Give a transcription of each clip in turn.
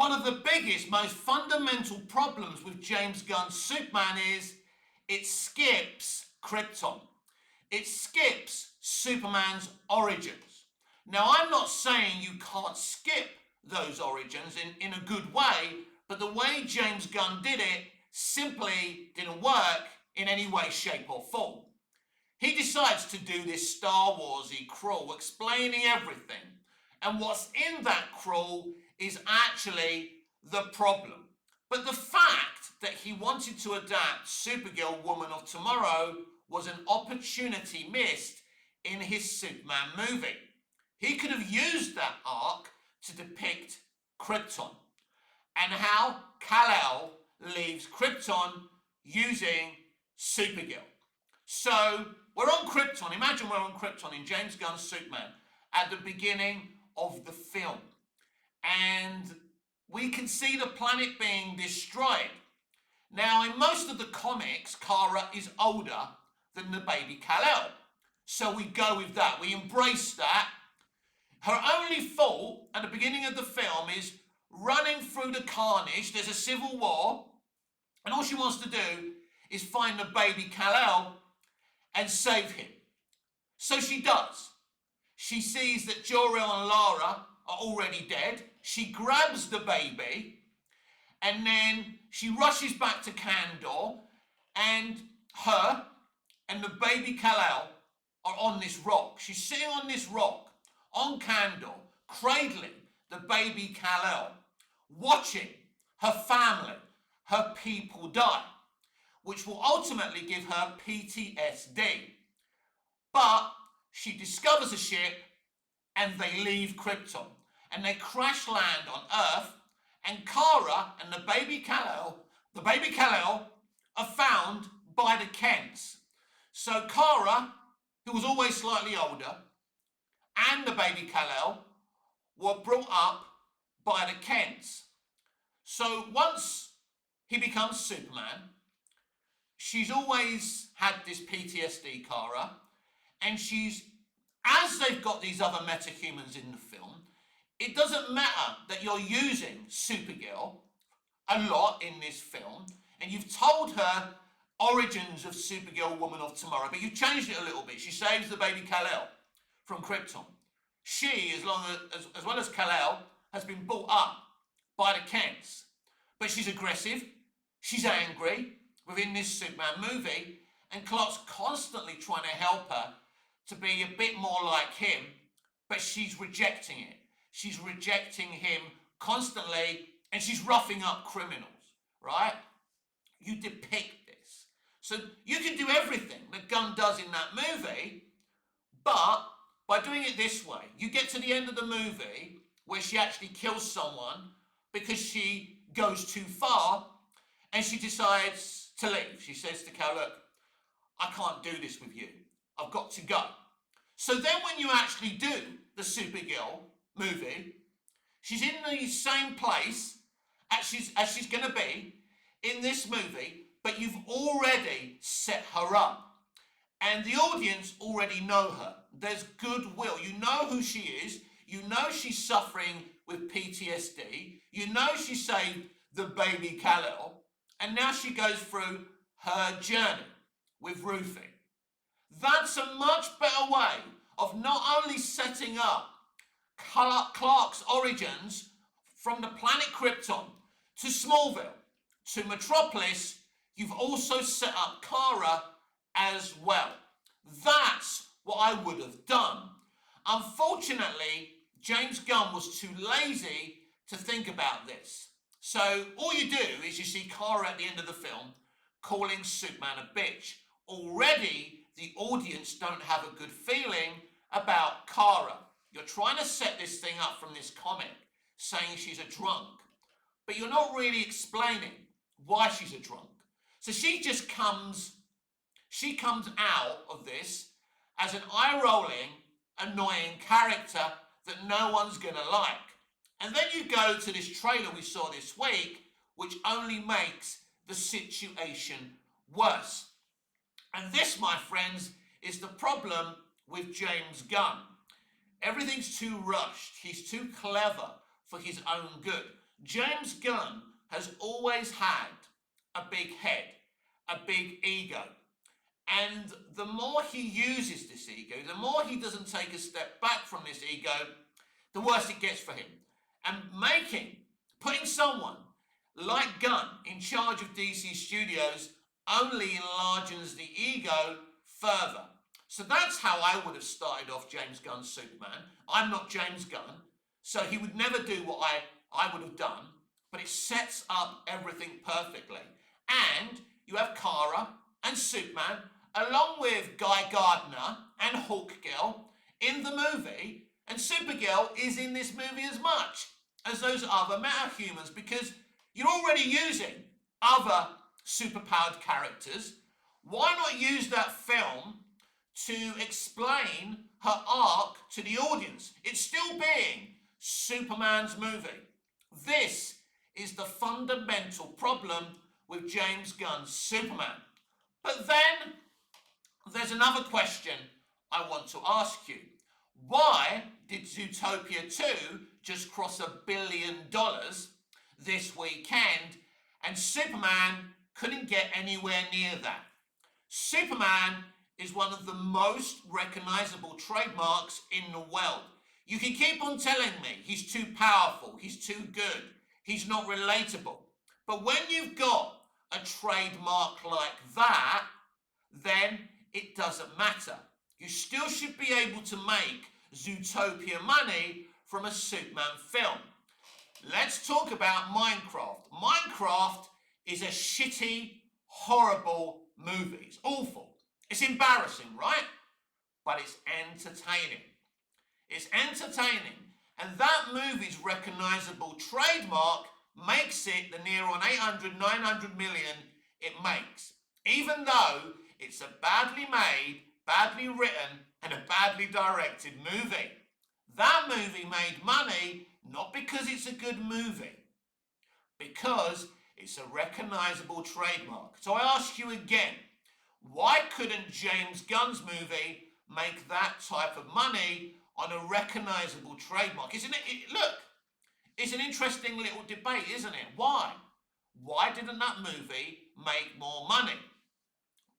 One of the biggest, most fundamental problems with James Gunn's Superman is it skips Krypton. It skips Superman's origins. Now, I'm not saying you can't skip those origins in a good way, but the way James Gunn did it simply didn't work in any way, shape, or form. He decides to do this Star Wars-y crawl explaining everything, and what's in that crawl is actually the problem. But the fact that he wanted to adapt Supergirl Woman of Tomorrow was an opportunity missed in his Superman movie. He could have used that arc to depict Krypton and how Kal-El leaves Krypton using Supergirl. So we're on Krypton. Imagine we're on Krypton in James Gunn's Superman at the beginning of the film. And we can see the planet being destroyed. Now, in most of the comics, Kara is older than the baby Kal-El. So we go with that. We embrace that. Her only fault at the beginning of the film is running through the carnage. There's a civil war. And all she wants to do is find the baby Kal-El and save him. So she does. She sees that Jor-El and Lara are already dead. She grabs the baby and then she rushes back to Kandor, and her and the baby Kal-El are on this rock. She's sitting on this rock on Kandor, cradling the baby Kal-El, watching her family, her people die, which will ultimately give her PTSD. But she discovers a ship and they leave Krypton and they crash land on Earth, and Kara and the baby Kal-El are found by the Kents. So Kara, who was always slightly older, and the baby Kal-El were brought up by the Kents. So once he becomes Superman, she's always had this PTSD, Kara, and as they've got these other metahumans in the film, it doesn't matter that you're using Supergirl a lot in this film, and you've told her origins of Supergirl Woman of Tomorrow, but you've changed it a little bit. She saves the baby Kal-El from Krypton. She, as well as Kal-El, has been brought up by the Kents. But she's aggressive, she's angry within this Superman movie, and Clark's constantly trying to help her to be a bit more like him, but she's rejecting it. She's rejecting him constantly, and she's roughing up criminals, right? You depict this. So you can do everything that Gunn does in that movie, but by doing it this way, you get to the end of the movie where she actually kills someone because she goes too far and she decides to leave. She says to Kal, look, I can't do this with you. I've got to go. So then when you actually do the Supergirl movie, she's in the same place as she's going to be in this movie, but you've already set her up. And the audience already know her. There's goodwill. You know who she is. You know she's suffering with PTSD. You know she saved the baby Kal-El. And now she goes through her journey with Ruthie. That's a much better way of not only setting up Clark's origins from the planet Krypton to Smallville to Metropolis. You've also set up Kara as well. That's what I would have done. Unfortunately, James Gunn was too lazy to think about this. So all you do is you see Kara at the end of the film calling Superman a bitch. Already, the audience don't have a good feeling about Kara. You're trying to set this thing up from this comic, saying she's a drunk, but you're not really explaining why she's a drunk. So she comes out of this as an eye-rolling, annoying character that no one's gonna like. And then you go to this trailer we saw this week, which only makes the situation worse. And this, my friends, is the problem with James Gunn. Everything's too rushed. He's too clever for his own good. James Gunn has always had a big head, a big ego. And the more he uses this ego, the more he doesn't take a step back from this ego, the worse it gets for him. And putting someone like Gunn in charge of DC Studios only enlarges the ego further. So that's how I would have started off James Gunn's Superman. I'm not James Gunn, so he would never do what I would have done, but it sets up everything perfectly. And you have Kara and Superman, along with Guy Gardner and Hawkgirl in the movie, and Supergirl is in this movie as much as those other metahumans, because you're already using other superpowered characters. Why not use that film to explain her arc to the audience? It's still being Superman's movie. This is the fundamental problem with James Gunn's Superman. But then there's another question I want to ask you. Why did Zootopia 2 just cross $1 billion this weekend and Superman couldn't get anywhere near that? Superman is one of the most recognizable trademarks in the world. You can keep on telling me he's too powerful, he's too good, he's not relatable. But when you've got a trademark like that, then it doesn't matter. You still should be able to make Zootopia money from a Superman film. Let's talk about Minecraft. Minecraft is a shitty, horrible movie. It's awful. It's embarrassing, right? But it's entertaining. It's entertaining. And that movie's recognizable trademark makes it the near on 800, 900 million it makes. Even though it's a badly made, badly written, and a badly directed movie. That movie made money not because it's a good movie, because it's a recognizable trademark. So I ask you again, why couldn't James Gunn's movie make that type of money on a recognizable trademark? Isn't it? Look, it's an interesting little debate, isn't it? Why? Why didn't that movie make more money?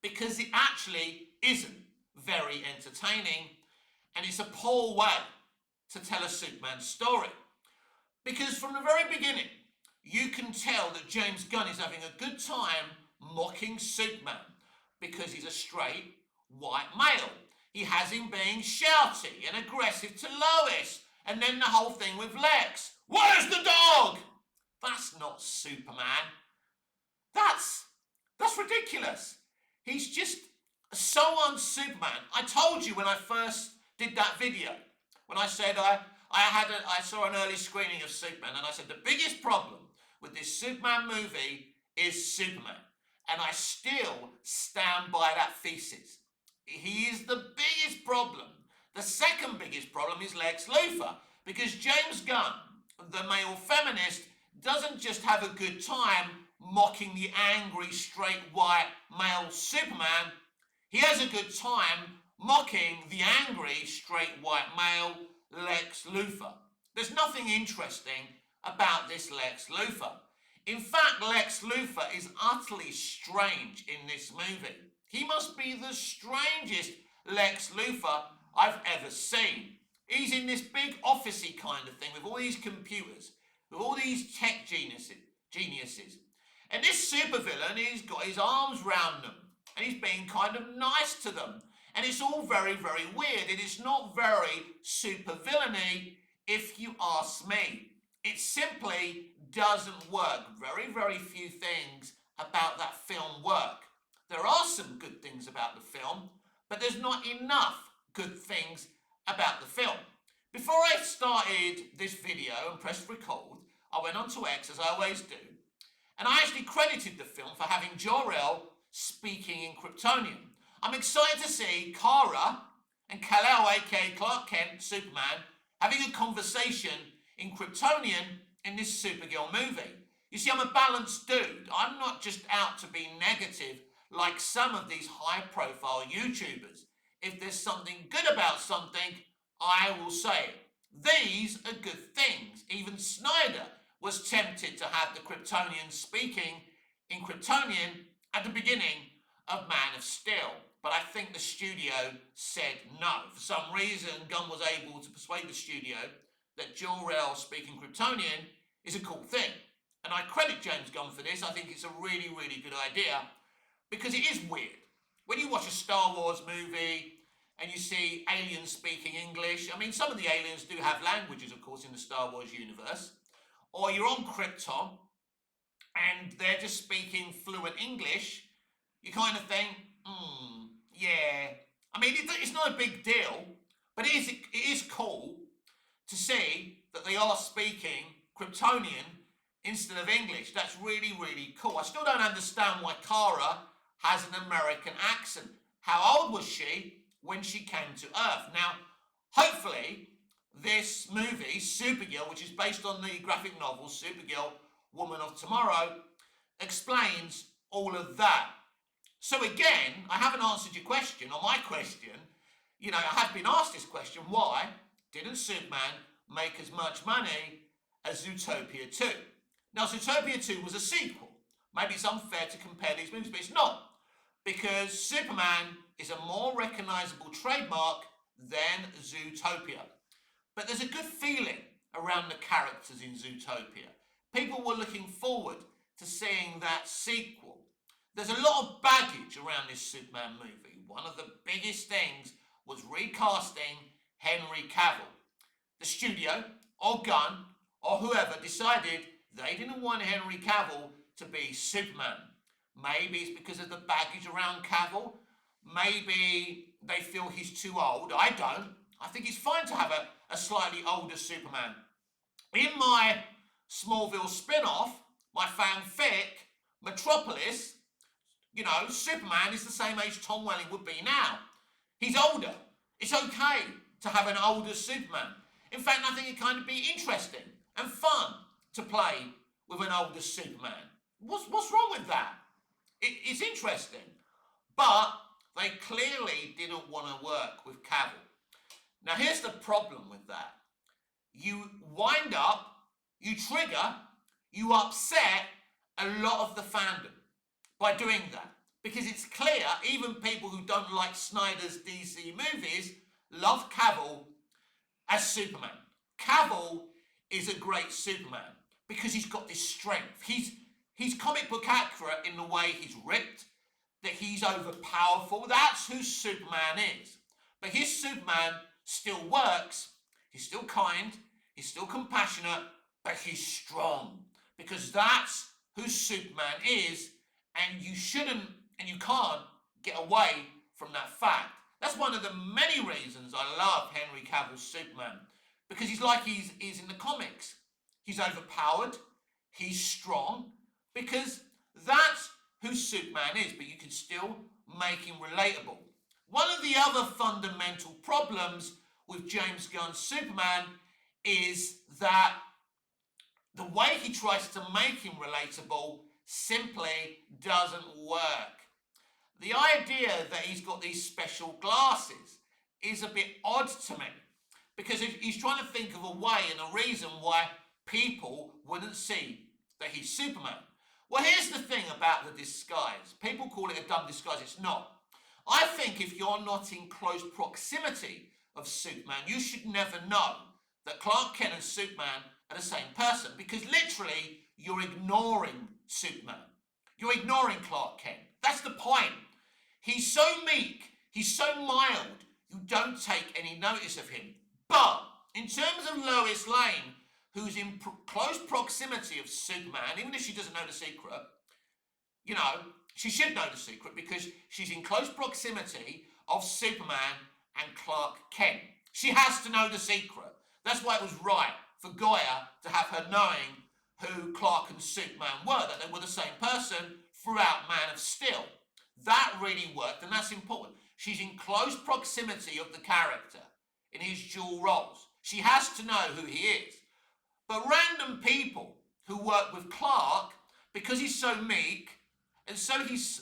Because it actually isn't very entertaining, and it's a poor way to tell a Superman story. Because from the very beginning, you can tell that James Gunn is having a good time mocking Superman because he's a straight white male. He has him being shouty and aggressive to Lois, and then the whole thing with Lex. Where's the dog? That's not Superman. That's ridiculous. He's just so un-Superman. I told you when I first did that video, when I said I saw an early screening of Superman, and I said the biggest problem with this Superman movie is Superman. And I still stand by that thesis. He is the biggest problem. The second biggest problem is Lex Luthor, because James Gunn, the male feminist, doesn't just have a good time mocking the angry, straight, white, male Superman. He has a good time mocking the angry, straight, white, male Lex Luthor. There's nothing interesting about this Lex Luthor. In fact, Lex Luthor is utterly strange in this movie. He must be the strangest Lex Luthor I've ever seen. He's in this big officey kind of thing with all these computers, with all these tech geniuses. And this supervillain, he's got his arms round them, and he's being kind of nice to them. And it's all very, very weird. It is not very supervillainy, if you ask me. It simply doesn't work. Very, very few things about that film work. There are some good things about the film, but there's not enough good things about the film. Before I started this video and pressed record, I went onto X, as I always do, and I actually credited the film for having Jor-El speaking in Kryptonian. I'm excited to see Kara and Kal-El, aka Clark Kent, Superman, having a conversation in Kryptonian in this Supergirl movie. You see, I'm a balanced dude. I'm not just out to be negative like some of these high-profile YouTubers. If there's something good about something, I will say it. These are good things. Even Snyder, was tempted to have the Kryptonian speaking in Kryptonian at the beginning of Man of Steel. But I think the studio said no. For some reason, Gunn was able to persuade the studio that Jor-El speaking Kryptonian is a cool thing. And I credit James Gunn for this. I think it's a really, really good idea because it is weird. When you watch a Star Wars movie and you see aliens speaking English, I mean, some of the aliens do have languages, of course, in the Star Wars universe, or you're on Krypton and they're just speaking fluent English, you kind of think, yeah. I mean, it's not a big deal, but it is cool to see that they are speaking Kryptonian instead of English. That's really, really cool. I still don't understand why Kara has an American accent. How old was she when she came to Earth? Now, hopefully, this movie, Supergirl, which is based on the graphic novel Supergirl, Woman of Tomorrow, explains all of that. So again, I haven't answered your question, or my question. You know, I have been asked this question, why didn't Superman make as much money as Zootopia 2? Now, Zootopia 2 was a sequel. Maybe it's unfair to compare these movies, but it's not. Because Superman is a more recognisable trademark than Zootopia. But there's a good feeling around the characters in Zootopia. People were looking forward to seeing that sequel. There's a lot of baggage around this Superman movie. One of the biggest things was recasting Henry Cavill. The studio, or Gunn, or whoever decided they didn't want Henry Cavill to be Superman. Maybe it's because of the baggage around Cavill. Maybe they feel he's too old. I don't. I think it's fine to have a slightly older Superman. In my Smallville spin-off, my fanfic, Metropolis, you know, Superman is the same age Tom Welling would be now. He's older. It's okay to have an older Superman. In fact, I think it kind of be interesting and fun to play with an older Superman. What's wrong with that? It's interesting. But they clearly didn't want to work with Cavill. Now, here's the problem with that. You wind up, you trigger, you upset a lot of the fandom by doing that. Because it's clear, even people who don't like Snyder's DC movies love Cavill as Superman. Cavill is a great Superman because he's got this strength. He's comic book accurate in the way he's ripped, that he's overpowerful. That's who Superman is. But his Superman still works. He's still kind. He's still compassionate. But he's strong. Because that's who Superman is. And you shouldn't and you can't get away from that fact. That's one of the many reasons I love Henry Cavill's Superman. Because he's like he's in the comics. He's overpowered. He's strong. Because that's who Superman is. But you can still make him relatable. One of the other fundamental problems with James Gunn's Superman is that the way he tries to make him relatable simply doesn't work. The idea that he's got these special glasses is a bit odd to me because he's trying to think of a way and a reason why people wouldn't see that he's Superman. Well, here's the thing about the disguise. People call it a dumb disguise. It's not. I think if you're not in close proximity of Superman, you should never know that Clark Kent and Superman are the same person because literally you're ignoring Superman. You're ignoring Clark Kent. That's the point. He's so meek. He's so mild. You don't take any notice of him. But in terms of Lois Lane, who's in close proximity of Superman, even if she doesn't know the secret, you know, she should know the secret because she's in close proximity of Superman and Clark Kent. She has to know the secret. That's why it was right for Goya to have her knowing who Clark and Superman were, that they were the same person throughout Man of Steel. That really worked, and that's important. She's in close proximity of the character in his dual roles. She has to know who he is. But random people who work with Clark, because he's so meek, and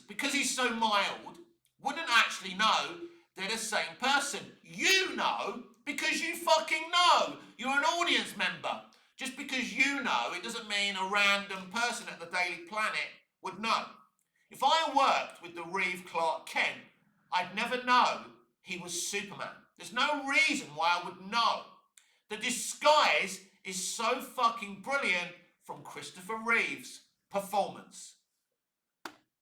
because he's so mild, wouldn't actually know they're the same person. You know, because you fucking know. You're an audience member. Just because you know, it doesn't mean a random person at the Daily Planet would know. If I worked with the Reeve Clark Kent, I'd never know he was Superman. There's no reason why I would know. The disguise is so fucking brilliant from Christopher Reeve's performance.